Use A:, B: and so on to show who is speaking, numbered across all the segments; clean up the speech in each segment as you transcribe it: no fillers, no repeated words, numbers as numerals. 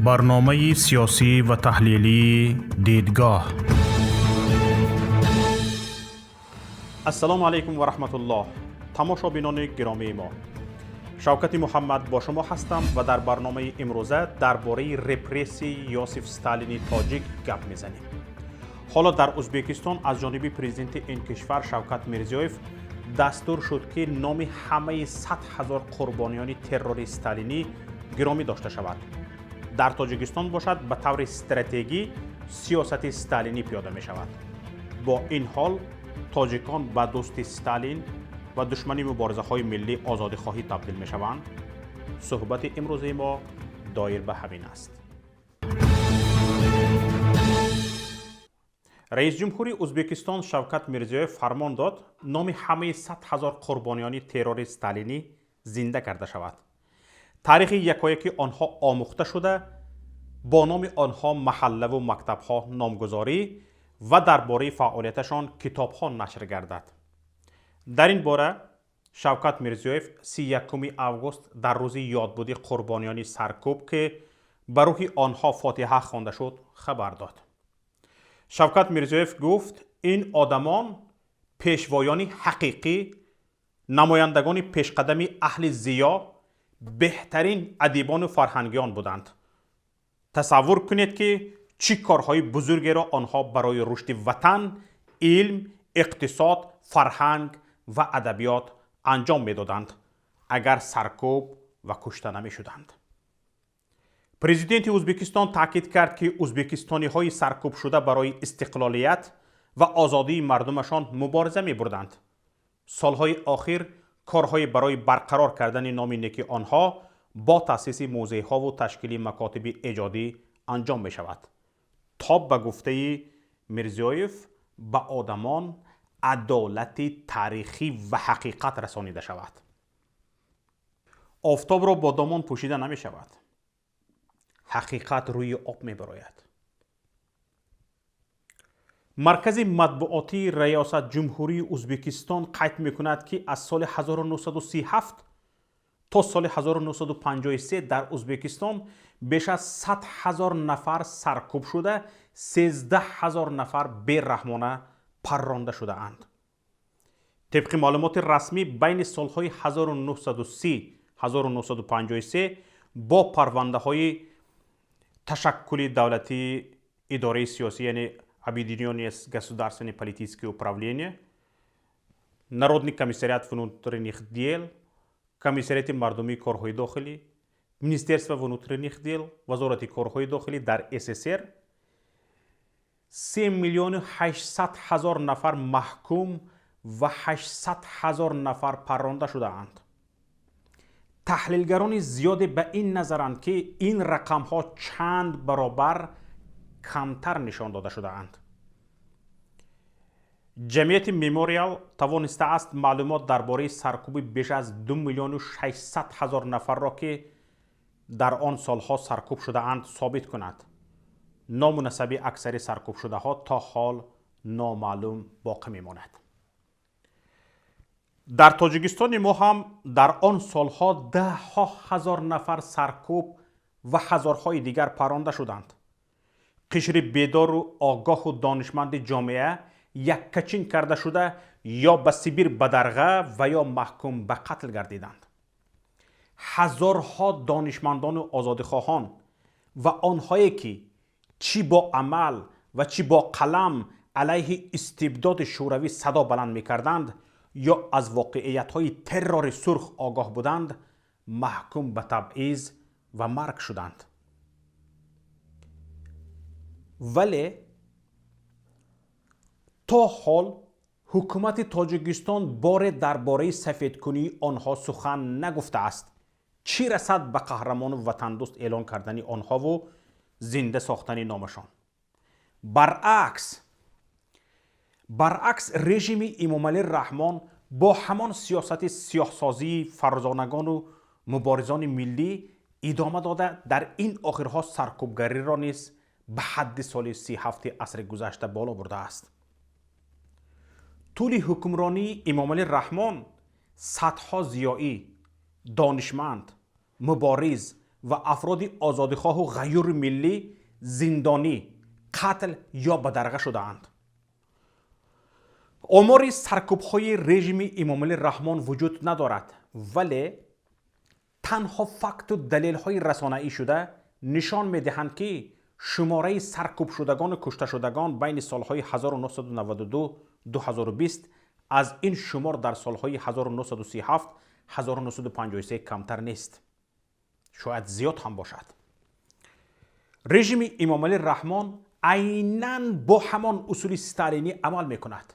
A: برنامه سیاسی و تحلیلی دیدگاه.
B: السلام علیکم و رحمت الله. تماشابینان گرامی ما، شوکت محمد با شما هستم و در برنامه امروزه درباره رپرسی یوسف استالین تاجیک گپ میزنیم. حالا در ازبکستان از جانب پرزیدنت این کشور شوکت میرزیویف دستور شد که نام همه 100,000 قربانیان ترور استالینی گرامی داشته شود. در تاجیکستان باشد به طور استراتژی سیاست استالینی پیاده می شود. با این حال تاجیکان به دوست استالین و دشمنی مبارزه های ملی آزادی خواهی تبدیل می شوند. صحبت امروز ما دایر به همین است. رئیس جمهوری ازبکستان شوکت میرزیویف فرمان داد نام همه 100,000 قربانیان ترور استالینی زنده کرده شود. تاریخ یکایک آنها آموخته شده، با نام آنها محله و مکتب‌ها نامگذاری و درباره فعالیتشان کتاب‌ها نشر گردد. در این باره شوکت میرزیویف 31 آگوست در روز یادبودی قربانیان سرکوب که به روح آنها فاتحه خوانده شد خبر داد. شوکت میرزیویف گفت این آدمان پیشوایان حقیقی، نمایندگان پیشقدم اهل ضیا، بهترین ادیبان و فرهنگیان بودند. تصور کنید که چی کارهای بزرگی را آنها برای رشد وطن، علم، اقتصاد، فرهنگ و ادبیات انجام میدادند اگر سرکوب و کشته نمی شدند. پرزیدنت ازبکستان تاکید کرد که ازبکستانی های سرکوب شده برای استقلالیت و آزادی مردمشان مبارزه می بردند. سالهای آخر کارهای برای برقرار کردن نام نیک آنها با تأسیس موزه ها و تشکیل مکاتب ایجادی انجام می شود تا به گفته میرزیویف به آدمان عدالت تاریخی و حقیقت رسانیده شود. آفتاب را با دامان پوشیده نمی شود. حقیقت روی آب می براید. مرکز مطبوعاتی ریاست جمهوری ازبکستان قید می کند که از سال 1937 تا سال 1953 در ازبکستان بیش از 100,000 نفر سرکوب شده، 13,000 نفر بی‌رحمانه پرانده شده اند. طبق معلومات رسمی بین سالهای 1930-1953 با پرونده های تشکل دولتی اداره سیاسی یعنی Объединенное государственное политическое управление, Народный комиссариат внутренних дел, Комиссариат мардуми корҳои дохилӣ, Министерство внутренних дел, Вазорати корҳои дохилӣ дар СССР 3,800,000 нафар маҳкум ва 800,000 нафар парронда шудаанд. таҳлилгарони зиёде ба ин назаранд ки ин рақамҳо чанд баробар камтар нишон дода шудаанд. ҷамъияти мемориал тавонистааст маълумот дар бораи саркуби беш аз 2,600,000 нафарро ки дар он солҳо саркуб шудаанд собит кунад. ному насаби аксари саркубшудаҳо то ҳол номаълум боқӣ мемонад. дар тоҷикистони мо ҳам дар он солҳо даҳҳо ҳазор нафар саркуб ва ҳазорҳои дигар паронда шуданд. қишри бедору огоҳу донишманди ҷомеа яккачин карда шуда ё ба сибир ба дарға ва ё маҳкум ба қатл гардиданд. ҳазорҳо донишмандону озодихоҳон ва онҳое ки чӣ бо амал ва чӣ бо қалам алайҳи истибдоди шӯравӣ садо баланд мекарданд ё аз воқеиятҳои террори сурх огоҳ буданд, маҳкум ба табъиз ва марг шуданд. вале то ҳол ҳукумати тоҷикистон боре дар бораи сафедкунии онҳо сухан нагуфтааст, чӣ расад ба қаҳрамону ватандӯст эълон кардани онҳову зинда сохтани номашон. баръакс режими эмомалӣ раҳмон бо ҳамон сиёсати сиёҳсозии фарзонагону муборизони миллӣ идома дода дар ин охирҳо саркубгариро низ ба ҳадди соли 37 асри гузашта боло бурдааст. طول حکمرانی امامعلی رحمان صدها ضیایی، دانشمند، مبارز و افراد آزادیخواه و غیر ملی زندانی، قتل یا به درغه شدهاند. آمار سرکوب‌های رژیم امامعلی رحمان وجود ندارد، ولی تنها فکت و دلیل‌های رسانه‌ای شده نشان می‌دهند که شماره سرکوب شدگان و کشته شدگان بین سالهای 1992 2020 از این شمار در سالهای 1937 1953 کمتر نیست. شاید زیاد هم باشد. رژیم امامعلی رحمان عیناً با همان اصول استالینی عمل می‌کند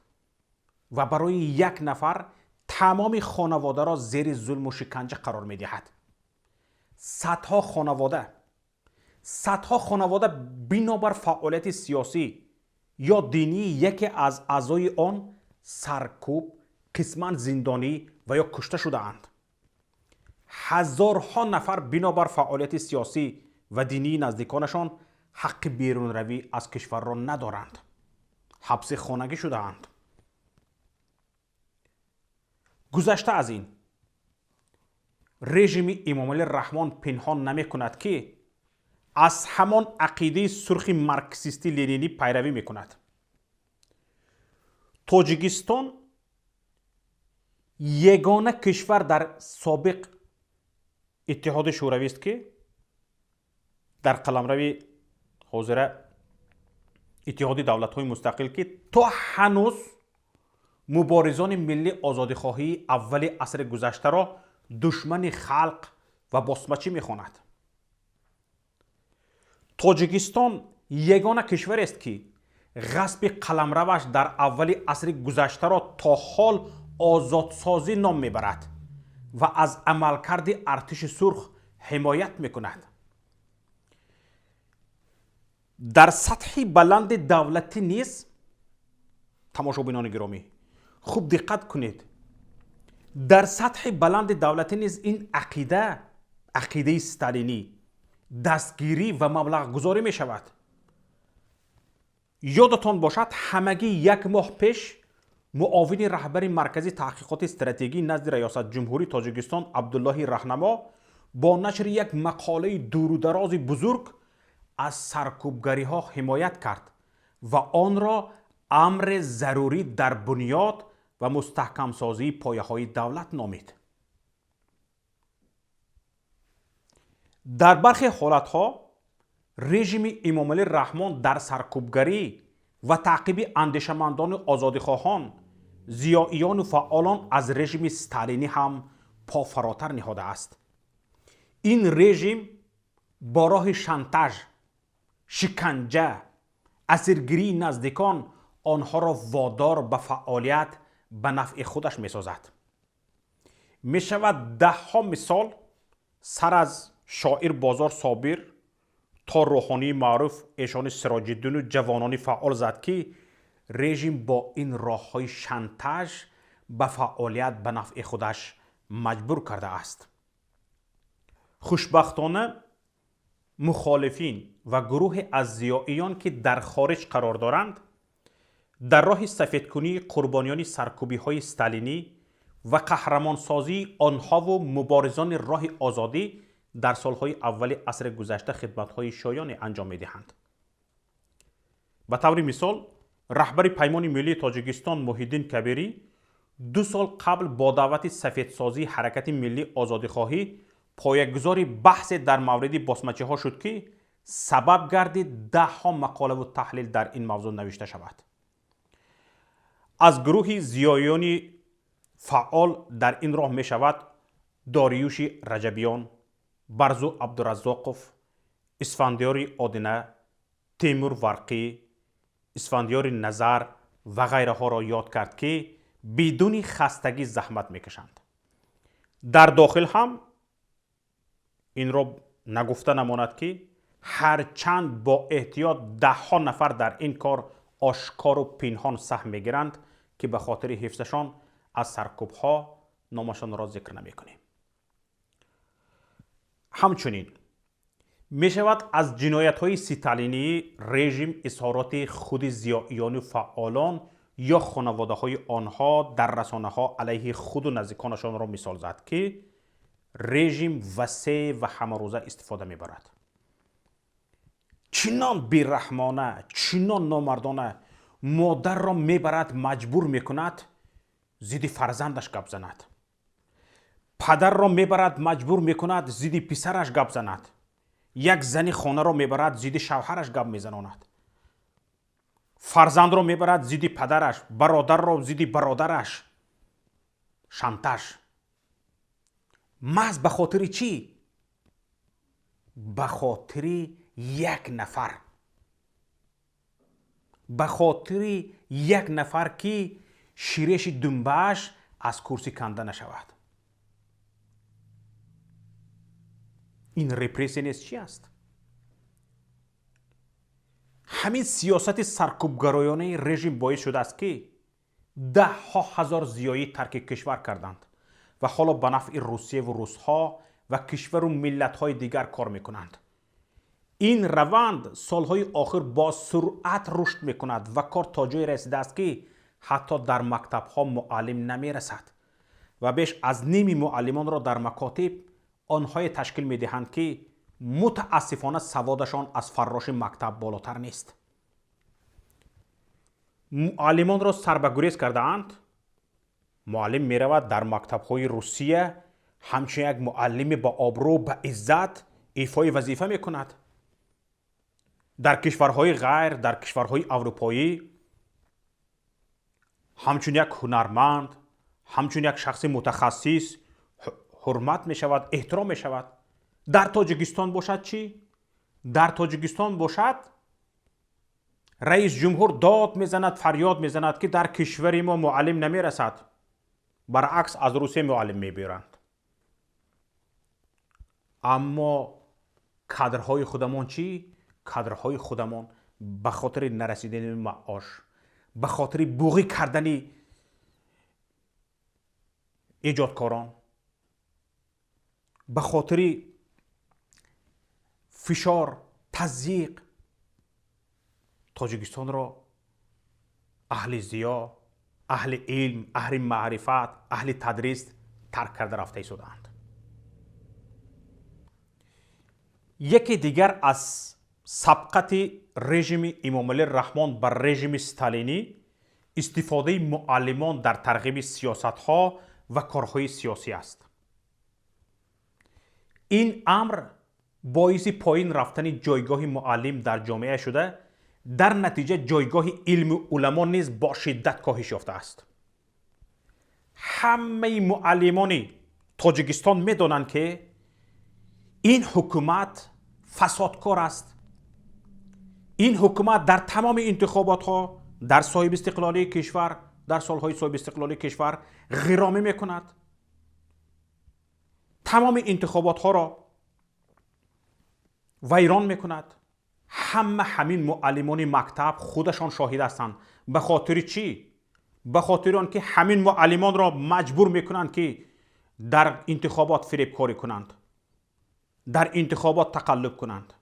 B: و برای یک نفر تمام خانواده را زیر ظلم و شکنجه قرار می‌دهد. صدها خانواده بنابر فعالیت سیاسی یا دینی یکی از اعضای آن سرکوب، قسماً زندانی و یا کشته شده‌اند. هزارها نفر بنابر فعالیت سیاسی و دینی نزدیکانشان حق بیرون روی از کشور را ندارند. حبس خانگی شده‌اند. گذشته از این، رژیم امامعلی رحمان پنهان نمی کند که از همان عقیده سرخ مارکسیستی لنینی پیروی می کند. تاجیکستان یگانه کشور در سابق اتحاد شوروی است که در قلمرو حاضر اتحاد دولت‌های مستقل که تا هنوز مبارزان ملی آزادیخواهی اول عصر گذشته را دشمن خلق و بسمجی می‌خواند. تاجیکستان یگانه کشور است که غصب قلمروش در اول عصر گذشته را تا حال آزادسازی نام میبرد و از عملکرد ارتش سرخ حمایت میکند. در سطح بلند دولتی نیز تماشابینان گرامی خوب دقت کنید، در سطح بلند دولتی نیز این عقیده استالینی دستگیری و مبلغ گذاری می شود. یادتان باشد همگی یک ماه پیش معاون رهبر مرکز تحقیقات استراتژی نزد ریاست جمهوری تاجیکستان عبدالله رهنما با نشر یک مقاله دور و دراز بزرگ از سرکوبگری ها حمایت کرد و آن را امر ضروری در بنیاد و مستحکم سازی پایه های دولت نامید. در برخی حالت ها رژیم امامعلی رحمان در سرکوبگری و تعقیب اندیشمندان آزادیخواهان، ضیائیان و فعالان از رژیم استالینی هم پا فراتر نهاده است. این رژیم با راه شانتاژ، شکنجه، اسیرگیری نزدیکان آنها را وادار به فعالیت به نفع خودش می سازد. می شود ده ها مثال سر از شاعر بازار صابر تا روحانی معروف ایشان سراج الدین و جوانان فعال زد که رژیم با این راه های شانتاژ به فعالیت به نفع خودش مجبور کرده است. خوشبختانه مخالفین و گروه از ضیائیان که در خارج قرار دارند در راه سفیدکنی قربانیان سرکوبی های استالینی و قهرمانسازی آنها و مبارزان راه آزادی در سالهای اول عصر گذشته خدمت‌های شایانی انجام می‌دهند. به طور مثال رهبر پیمان ملی تاجیکستان محیدین کبیری 2 سال قبل با دعوت سفیدسازی حرکت ملی آزادیخواهی پایه‌گذار بحث در مورد بسمجی‌ها شد که سبب گردید 10 ها مقاله و تحلیل در این موضوع نوشته شود. از گروه ضیائیان فعال در این راه می شود داریوش رجبیان، برزو عبدالرزاقوف، اسفندیار آدینه، تیمور ورقی، اسفندیار نظر و غیره ها را یاد کرد که بدون خستگی زحمت میکشند. در داخل هم این را نگفته نماند که هرچند با احتیاط 10 ها نفر در این کار آشکار و پنهان سهم میگیرند که به خاطر حفظشان از سرکوب ها نامشان را ذکر نمی کنیم. همچنین می شود از جنایت های استالینی رژیم اظهارات خود ضیائیان و فعالان یا خانواده های آنها در رسانه ها علیه خود و نزدیکانشان را مثال زد که رژیم وسیع و همه روزه استفاده میبرد. چنان بیرحمانه، چنان نامردانه مادر را میبرد، مجبور میکند ضد فرزندش گپ زند. پدر را میبرد، مجبور میکند ضد پسرش گپ زند. یک زن خانه را میبرد، ضد شوهرش گپ میزناند. فرزند را میبرد ضد پدرش، برادر را ضد برادرش شانتاژ. محض به خاطر چی؟ به خاطر یک نفر. به خاطر یک نفر که شیرش دنبهش از کرسی کنده نشود. این رپرسی نیست چی است؟ همین سیاست سرکوبگرایانه رژیم باعث شده است که ده ها هزار زیایی ترک کشور کردند و حالا به نفع روسیه و روسها و کشور و ملت های دیگر کار میکنند. این روند سالهای آخر با سرعت رشد میکند و کار تا جای رسیده است که حتی در مکتب ها معلم نمیرسد و بیش از نیم معلمان را در مکاتب آنهای تشکیل میدهند که متاسفانه سوادشان از فراش مکتب بالاتر نیست. معلمان را سربگریز کرده اند. معلم می رود در مکتب های روسیه همچون یک معلم با آبرو با عزت ایفای وظیفه می کند. در کشورهای غیر، در کشورهای اروپایی همچون یک هنرمند، همچون یک شخص متخصص حرمت می شود، احترام می شود. در تاجیکستان باشد چی؟ در تاجیکستان باشد رئیس جمهور داد میزند، فریاد میزند که در کشور ما معلم نمیرسد. برعکس از روسیه معلم میبرند. اما کادرهای خودمان چی؟ کادرهای خودمان به خاطر نرسیدن معاش، به خاطر بوغی کردن ایجادکاران، به خاطر فشار، تضییق، تاجیکستان را اهل ضیا، اهل علم، اهل معرفت، اهل تدریس ترک کرده رفته شدند. یکی دیگر از سبقت رژیم امام علی رحمان بر رژیم استالینی استفاده معلمان در ترغیب سیاست ها و کارهای سیاسی است. این امر باعث پایین رفتن جایگاه معلم در جامعه شده، در نتیجه جایگاه علم و علما نیز با شدت کاهش یافته است. همه معلمان تاجیکستان میدانند که این حکومت فسادکار است. این حکومت در تمام انتخابات ها در صاحب استقلالی کشور، در سالهای صاحب استقلالی کشور غرامه میکند. تمام انتخابات ها را ویران میکند. همین معلمان مکتب خودشان شاهد هستند. به خاطر چی؟ به خاطر آنکه همین معلمان را مجبور میکنند که در انتخابات فریبکاری کنند، در انتخابات تقلب کنند.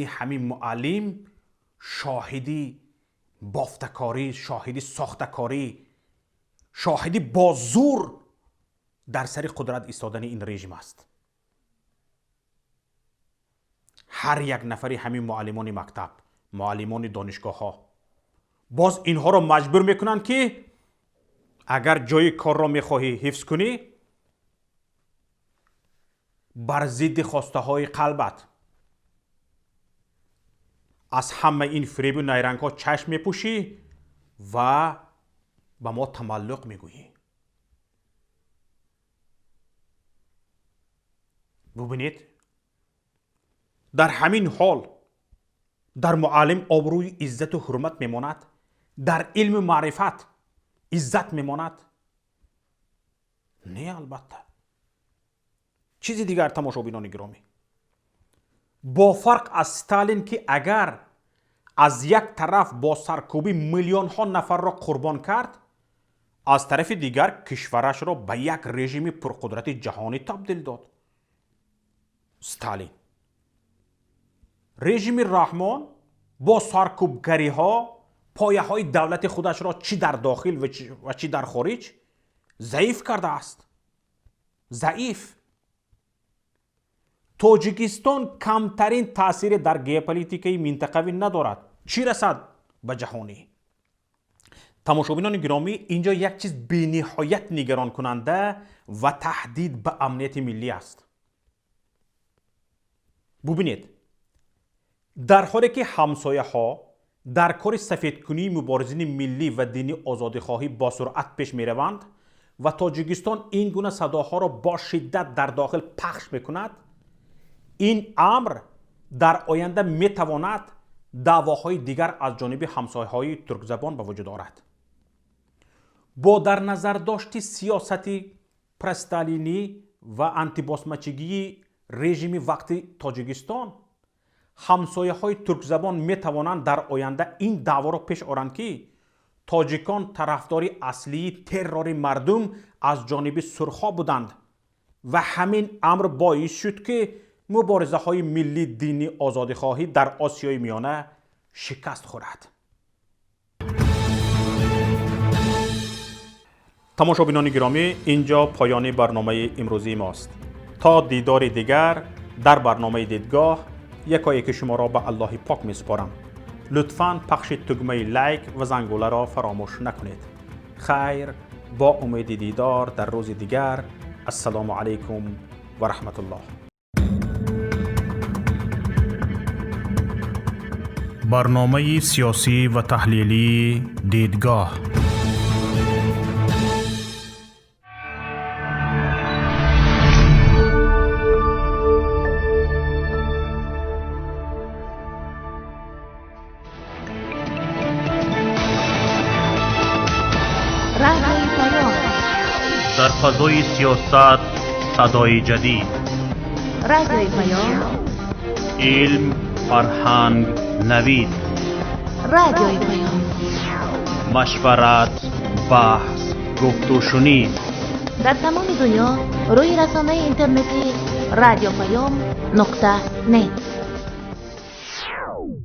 B: همین معلم شاهدی بافتکاری، شاهدی ساختکاری، شاهدی با زور در سر قدرت ایستادن این رژیم است. هر یک نفری همین معلمان مکتب، معلمان دانشگاه ها باز اینها را مجبور میکنند که اگر جای کار را میخواهی حفظ کنی، بر ضد خواسته های قلبت از همه این فریب و نیرنگ ها چشم میپوشی و به ما تملق میگویی. ببینید در همین حال در معلم آبروی عزت و حرمت میماند، در علم و معرفت عزت میماند؟ نه البته. چیزی دیگر تماشابینان گرامی، با فرق از استالین که اگر از یک طرف با سرکوبی میلیون ها نفر را قربان کرد، از طرف دیگر کشورش را به یک رژیم پرقدرت جهانی تبدیل داد. استالین. رژیم رحمان با سرکوبگری ها پایه های دولت خودش را چی در داخل و چی در خارج ضعیف کرده است. ضعیف. تاجیکستان کمترین تاثیر در ژئوپلیتیک منطقوی ندارد، چی رسد به جهانی. تماشابینان گرامی، اینجا یک چیز بی‌نهایت نگران کننده و تهدید به امنیت ملی است. ببینید، در حالی که همسایه ها در کار سفیدکنی مبارزین ملی و دینی آزادیخواهی با سرعت پیش می روند و تاجیکستان این گونه صداها را با شدت در داخل پخش می کند، این امر در آینده می تواند دعواهای دیگر از جانب همسایه های ترک زبان به وجود آورد. با در نظر داشت سیاستی پرستالینی و انتیباسمچگی رژیم وقتی تاجیکستان، همسایه های ترک زبان می توانند در آینده این دعوا را پیش آورند که تاجیکان طرفدار اصلی ترور مردم از جانب سرخا بودند و همین امر باعث شد که مبارزه های ملی دینی آزادیخواهی در آسیای میانه شکست خورد. تماشابینان گرامی، اینجا پایان برنامه امروزی ماست. تا دیدار دیگر در برنامه دیدگاه، یکایک شما را به الله پاک می سپارم. لطفاً پخش تگمه لایک و زنگوله را فراموش نکنید. خیر، با امید دیدار در روز دیگر. السلام علیکم و رحمت الله.
A: برنامه سیاسی و تحلیلی دیدگاه.
C: در فضای سیاست صدای جدید.
D: رادیوی پیام.
C: علم، فرهنگ، نوید.
D: رادیوی پیام.
C: مشورت، بحث، گفت و شنید.
D: در تمام دنیا روی رسانه اینترنتی رادیو پیام .net